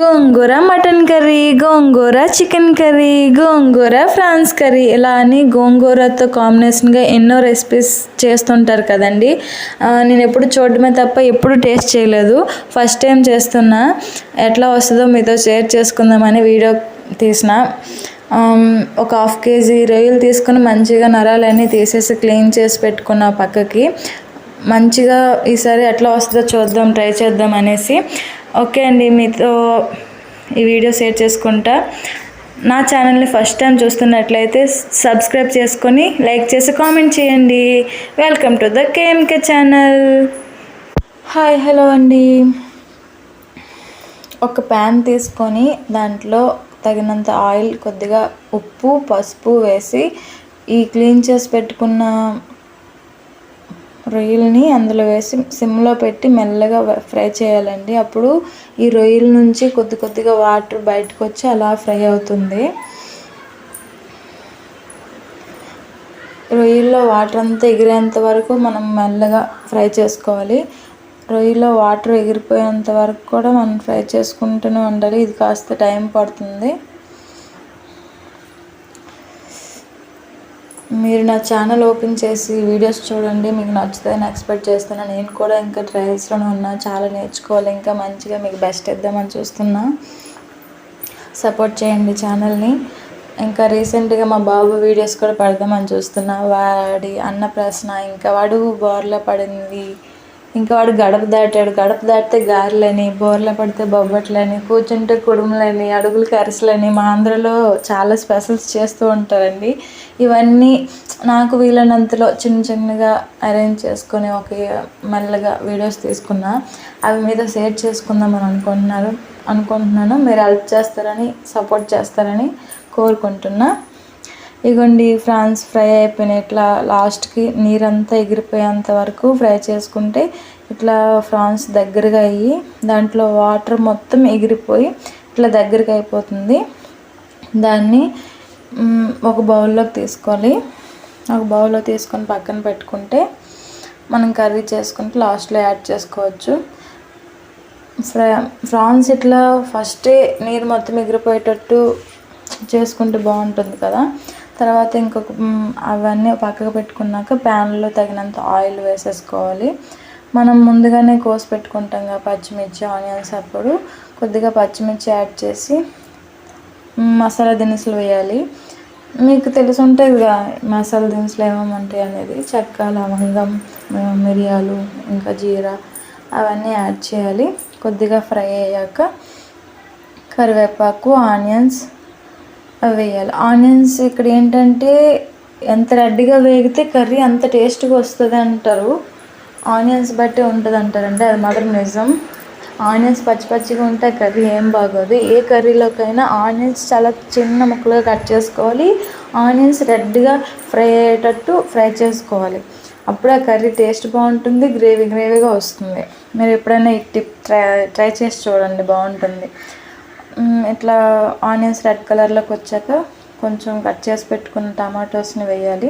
గోంగూర mutton curry, గోంగూర chicken curry, గోంగూర prawns curry ఇలా అని గోంగూరతో కాంబినేషన్గా ఎన్నో రెసిపీస్ చేస్తుంటారు కదండి. నేను ఎప్పుడు చూడడమే తప్ప ఎప్పుడు టేస్ట్ చేయలేదు. ఫస్ట్ టైం చేస్తున్నా. ఎట్లా వస్తుందో మీతో షేర్ చేసుకుందామని వీడియో తీసిన. ఒక 1/2 కేజీ రొయ్యలు తీసుకుని మంచిగా నరాలన్నీ తీసేసి క్లీన్ చేసి పెట్టుకున్న పక్కకి. మంచిగా ఈసారి ఎట్లా వస్తుందో చూద్దాం, ట్రై చేద్దాం అనేసి. ఓకే అండి, మీతో ఈ వీడియో షేర్ చేసుకుంటా. నా ఛానల్ని ఫస్ట్ టైం చూస్తున్నట్లయితే సబ్స్క్రైబ్ చేసుకొని లైక్ చేసి కామెంట్ చేయండి. Welcome to the KMK channel. Hi, hello అండి. ఒక ప్యాన్ తీసుకొని దాంట్లో తగినంత ఆయిల్, కొద్దిగా ఉప్పు, పసుపు వేసి ఈ క్లీన్ చేసి పెట్టుకున్న రొయ్యల్ని అందులో వేసి సిమ్లో పెట్టి మెల్లగా ఫ్రై చేయాలండి. అప్పుడు ఈ రొయ్యల నుంచి కొద్ది కొద్దిగా వాటర్ బయటకు వచ్చి అలా ఫ్రై అవుతుంది. రొయ్యల్లో వాటర్ అంతా ఎగిరేంత వరకు మనం మెల్లగా ఫ్రై చేసుకోవాలి. రొయ్యలో వాటర్ ఎగిరిపోయేంత వరకు కూడా మనం ఫ్రై చేసుకుంటూనే ఉండాలి. ఇది కాస్త టైం పడుతుంది. మీరు నా ఛానల్ ఓపెన్ చేసి వీడియోస్ చూడండి, మీకు నచ్చుతాయని ఎక్స్పెక్ట్ చేస్తున్నా. నేను కూడా ఇంకా ట్రయల్స్లోనే ఉన్నా, చాలా నేర్చుకోవాలి, ఇంకా మంచిగా మీకు బెస్ట్ ఇద్దామని చూస్తున్నా. సపోర్ట్ చేయండి ఛానల్ని. ఇంకా రీసెంట్గా మా బాబు వీడియోస్ కూడా పెడదామని చూస్తున్నా. వాడి అన్నప్రాసన, ఇంకా వాడు బోర్లా పడింది, ఇంకా వాడు గడప దాటాడు. గడప దాటితే గారెలని, బోర్లా పడితే బొబ్బట్లని, కూర్చుంటే కుడుములని, అడుగులు అరిసెలని మా ఆంధ్రలో చాలా స్పెషల్స్ చేస్తూ ఉంటారండి. ఇవన్నీ నాకు వీలైనంతలో చిన్న చిన్నగా అరేంజ్ చేసుకొని మెల్లగా వీడియోస్ తీసుకున్నా. అవి మీద షేర్ చేసుకుందామని అనుకుంటున్నాను. మీరు హెల్ప్ చేస్తారని, సపోర్ట్ చేస్తారని కోరుకుంటున్నా. ఇగోండి, ఫ్రాన్స్ ఫ్రై అయిపోయినాయి. ఇట్లా లాస్ట్కి నీరంతా ఎగిరిపోయేంత వరకు ఫ్రై చేసుకుంటే ఇట్లా ఫ్రాన్స్ దగ్గరగా అయ్యి దాంట్లో వాటర్ మొత్తం ఎగిరిపోయి ఇట్లా దగ్గరగా అయిపోతుంది. దాన్ని ఒక బౌల్లోకి తీసుకోవాలి. ఒక బౌల్లో తీసుకొని పక్కన పెట్టుకుంటే మనం కర్రీ చేసుకుంటే లాస్ట్లో యాడ్ చేసుకోవచ్చు. ఫ్రాన్స్ ఇట్లా ఫస్టే నీరు మొత్తం ఎగిరిపోయేటట్టు చేసుకుంటే బాగుంటుంది కదా. తర్వాత ఇంకొక అవన్నీ పక్కకు పెట్టుకున్నాక ప్యాన్లో తగినంత ఆయిల్ వేసేసుకోవాలి. మనం ముందుగానే కోసి పెట్టుకుంటాం కదా పచ్చిమిర్చి, ఆనియన్స్. అప్పుడు కొద్దిగా పచ్చిమిర్చి యాడ్ చేసి మసాలా దినుసులు వేయాలి. మీకు తెలిసి ఉంటుంది కదా మసాలా దినుసులు ఏమేమి ఉంటాయి అనేది. చెక్క, లవంగం, మిరియాలు, ఇంకా జీరా అవన్నీ యాడ్ చేయాలి. కొద్దిగా ఫ్రై అయ్యాక కరివేపాకు, ఆనియన్స్ అవి వేయాలి. ఆనియన్స్ ఇక్కడ ఏంటంటే ఎంత రెడ్గా వేగితే కర్రీ అంత టేస్ట్గా వస్తుంది అంటారు. ఆనియన్స్ బట్టి ఉంటుంది అంటారంటే అది మాత్రం నిజం. ఆనియన్స్ పచ్చి పచ్చిగా ఉంటే కర్రీ ఏం బాగోదు. ఏ కర్రీలోకైనా ఆనియన్స్ చాలా చిన్న ముక్కలుగా కట్ చేసుకోవాలి. ఆనియన్స్ రెడ్గా ఫ్రై అయ్యేటట్టు ఫ్రై చేసుకోవాలి. అప్పుడు ఆ కర్రీ టేస్ట్ బాగుంటుంది, గ్రేవీగా వస్తుంది. మీరు ఎప్పుడైనా ఈ టిప్ ట్రై చేసి చూడండి, బాగుంటుంది. ఇట్లా ఆనియన్స్ రెడ్ కలర్లోకి వచ్చాక కొంచెం కట్ చేసి పెట్టుకున్న టమాటోస్ని వేయాలి.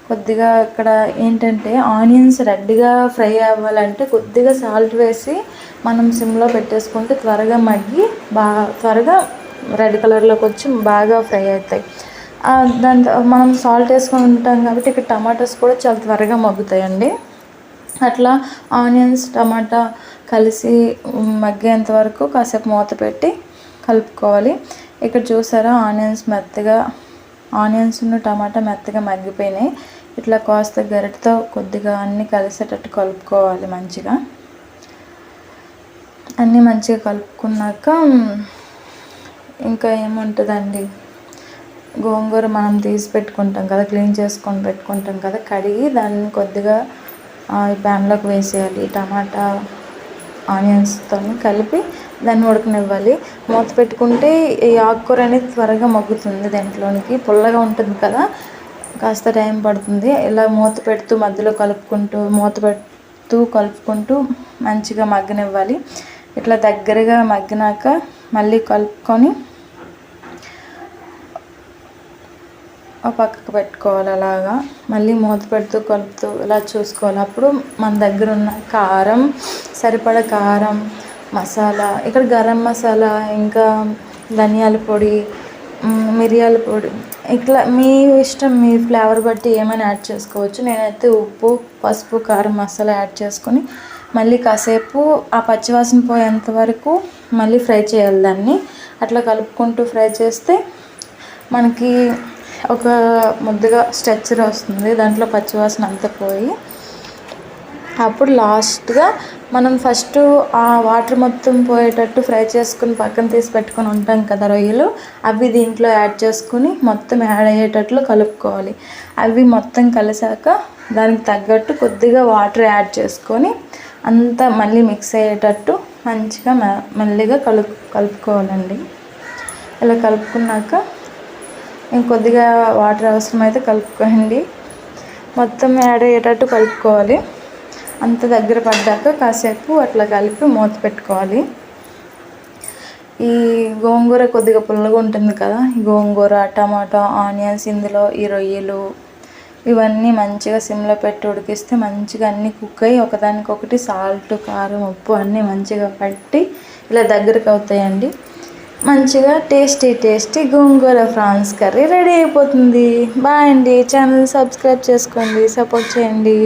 కొద్దిగా ఇక్కడ ఏంటంటే ఆనియన్స్ రెడ్గా ఫ్రై అవ్వాలంటే కొద్దిగా సాల్ట్ వేసి మనం సిమ్లో పెట్టేసుకుంటే త్వరగా మగ్గి త్వరగా రెడ్ కలర్లోకి వచ్చి బాగా ఫ్రై అవుతాయి. దాంతో మనం సాల్ట్ వేసుకొని ఉంటాం కాబట్టి ఇక్కడ టమాటోస్ కూడా చాలా త్వరగా మగ్గుతాయండి. అట్లా ఆనియన్స్, టమాటా కలిసి మగ్గేంత వరకు కాసేపు మూత పెట్టి కలుపుకోవాలి. ఇక్కడ చూసారా ఆనియన్స్ టమాటా మెత్తగా మగ్గిపోయినాయి. ఇట్లా కాస్త గరిటతో కొద్దిగా అన్నీ కలిసేటట్టు కలుపుకోవాలి. అన్నీ మంచిగా కలుపుకున్నాక ఇంకా ఏముంటుందండి, గోంగూర మనం తీసి పెట్టుకుంటాం కదా, క్లీన్ చేసుకొని పెట్టుకుంటాం కదా, కడిగి దాన్ని కొద్దిగా ఈ ప్యాన్లోకి వేసేయాలి. టమాటా ఆనియన్స్తో కలిపి దాన్ని ఉడకనివ్వాలి. మూత పెట్టుకుంటే ఈ ఆకుకూర అనేది త్వరగా మగ్గుతుంది. దాంట్లోనికి పుల్లగా ఉంటుంది కదా, కాస్త టైం పడుతుంది. ఇలా మూత పెడుతూ మధ్యలో కలుపుకుంటూ మంచిగా మగ్గనివ్వాలి. ఇట్లా దగ్గరగా మగ్గినాక మళ్ళీ కలుపుకొని పక్కకు పెట్టుకోవాలి. అలాగా మళ్ళీ మూత పెడుతూ కలుపుతూ ఇలా చూసుకోవాలి. అప్పుడు మన దగ్గర ఉన్న కారం, సరిపడా కారం, మసాలా, ఇక్కడ గరం మసాలా, ఇంకా ధనియాల పొడి, మిరియాల పొడి, ఇట్లా మీ ఇష్టం, మీ ఫ్లేవర్ బట్టి ఏమైనా యాడ్ చేసుకోవచ్చు. నేనైతే ఉప్పు, పసుపు, కారం, మసాలా యాడ్ చేసుకొని మళ్ళీ కాసేపు ఆ పచ్చివాసన పోయేంత వరకు మళ్ళీ ఫ్రై చేయాలి దాన్ని. అట్లా కలుపుకుంటూ ఫ్రై చేస్తే మనకి ఒక ముద్దగా స్ట్రక్చర్ వస్తుంది, దాంట్లో పచ్చివాసన అంతా పోయి. అప్పుడు లాస్ట్గా మనం ఫస్ట్ ఆ వాటర్ మొత్తం పోయేటట్టు ఫ్రై చేసుకుని పక్కన తీసి పెట్టుకొని ఉంటాం కదా రొయ్యలు, అవి దీంట్లో యాడ్ చేసుకుని మొత్తం యాడ్ అయ్యేటట్లు కలుపుకోవాలి. అవి మొత్తం కలిసాక దానికి తగ్గట్టు కొద్దిగా వాటర్ యాడ్ చేసుకొని అంతా మళ్ళీ మిక్స్ అయ్యేటట్టు మంచిగా మెల్లిగా కలుపుకోవాలండి. ఇలా కలుపుకున్నాక ఇంకొద్దిగా వాటర్ అవసరమైతే కలుపుకోండి. మొత్తం యాడ్ అయ్యేటట్టు కలుపుకోవాలి. అంత దగ్గర పడ్డాక కాసేపు అట్లా కలిపి మూత పెట్టుకోవాలి. ఈ గోంగూర కొద్దిగా పుల్లగా ఉంటుంది కదా, ఈ గోంగూర, టమాటా, ఆనియన్స్, ఇందులో ఈ రొయ్యలు ఇవన్నీ మంచిగా సిమ్లో పెట్టి ఉడికిస్తే మంచిగా అన్నీ కుక్ అయ్యి ఒకదానికొకటి సాల్ట్, కారం, ఉప్పు అన్నీ మంచిగా పట్టి ఇలా దగ్గరకు అవుతాయండి. మంచిగా టేస్టీ గోంగూర ప్రాన్స్ కర్రీ రెడీ అయిపోతుంది. బాయ్ అండి. ఛానల్ సబ్స్క్రైబ్ చేసుకోండి, సపోర్ట్ చేయండి.